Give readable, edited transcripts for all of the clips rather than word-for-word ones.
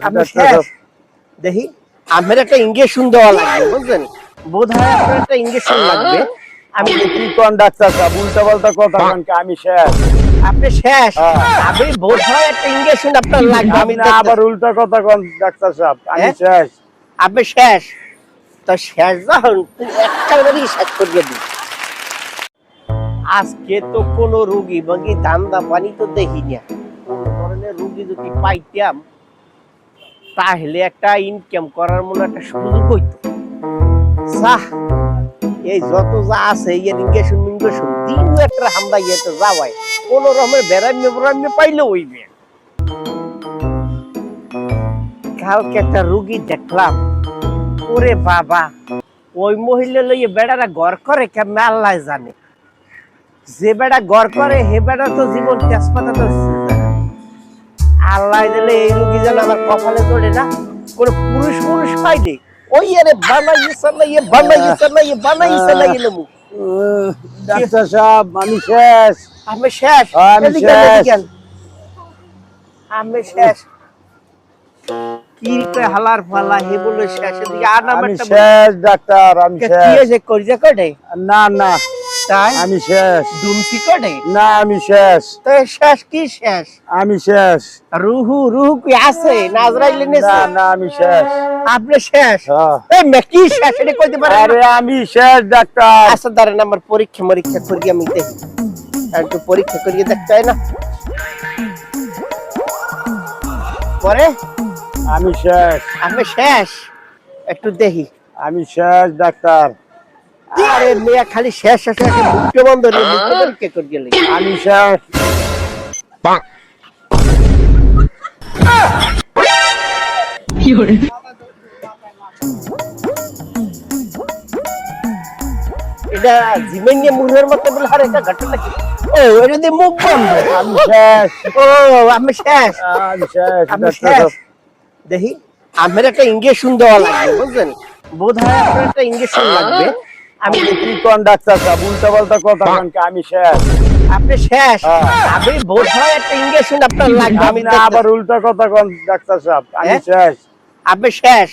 আপনি শেষ। দেখি আমার একটা ইঞ্জেকশন দেওয়া লাগবে, বুঝলেন? বোধ হয় আপনার একটা ইঞ্জেকশন লাগবে। আমি কি কোন ডাক্তার সাহেব উল্টা পাল্টা কথা বলেন কি? আমি শেষ। আপনি শেষ। আমি বোধ হয় একটা ইঞ্জেকশন আপনার লাগবে। আমি আপনি আবার উল্টা কথা কোন ডাক্তার সাহেব? আমি শেষ। আপনি শেষ। তো শেষ যখন একেবারেই শেষ করিয়ে দিই। আজকে তো কোনো রোগী বাকি ধান্দা পানি তো দেখি না। কোন ধরনের রোগী যদি পাইতাম তাহলে একটা ইনকাম করার মতো একটা সুযোগ হইতো। সাহ, এই যত যা আছে ইরিগেশন মিঙ্গেশন দিন একটা হামদা ইয়েতে যাওয়ায় কোন রকমের বেড়াইমে পাইলে হইবে। কালকে একটা রুগী দেখলাম, ওরে বাবা, ওই মহিলা লইয়ে বেড়ারা ঘর করে কেমন আল্লাহ জানে। যে বেড়া ঘর করে হে বেড়া তো জীবন তেজপাতা তো আল্লাহ দিলে এই রুগী যেন আমার কপালে চড়ে না। কোন পুরুষ পাইলে ওই আরে বানাইছে না এলো ডাক্তার সাহেব আমি শেষ। আমি শেষ। আমি শেষ। কি হালার ফালা হে বলে শেষের দিকে আর আমি শেষ ডাক্তার। আমি শেষ। কি হয়েছে করিজা কটে? না না তাই আমি শেষ। দুমসি কটে? না আমি শেষ। তো শেষ কি শেষ? আমি শেষ। রুহু কি আছে নাজরাইলে নেছে? না না আমি শেষ। আপনি শেষ? এই মেকি শেষ এটা কইতে পারেন? আরে আমি শেষ ডাক্তার। আচ্ছা দাঁড়ান, আমার পরীক্ষা করি আমি দেখি। একটু পরীক্ষা করিয়ে দেখতে হয় না পরে? আমি শেষ। আমি শেষ। একটু দেখি। আমি শেষ ডাক্তার। আরে মেয়া খালি শেষ শেষ মুখে বন্ধ রে, মুখে পরীক্ষা করে গেলে। আমি শেষ। এটা জিমেনিয়া মুখের মধ্যে বলে আর একটা ঘটনা কি? ও এটা দিয়ে মুখ বন্ধ। আমি শেষ। ও আমি শেষ। আমি শেষ। আমি শেষ। দেখি আমার একটা ইঞ্জেকশন দেওয়া লাগবে, বুঝলেন? বোধ হয় আপনার একটা ইঞ্জেকশন লাগবে। আমি কি কোন ডাক্তার সাহেব উল্টা পাল্টা কথা বলেন কি? আমি শেষ। আপনি শেষ। আমি বোধ হয় একটা ইঞ্জেকশন আপনার লাগবে। আমি আবার উল্টা কথা কোন ডাক্তার সাহেব? আমি শেষ। আপনি শেষ।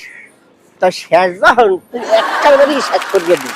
তো শেষ যখন একেবারেই শেষ করিয়ে দিই।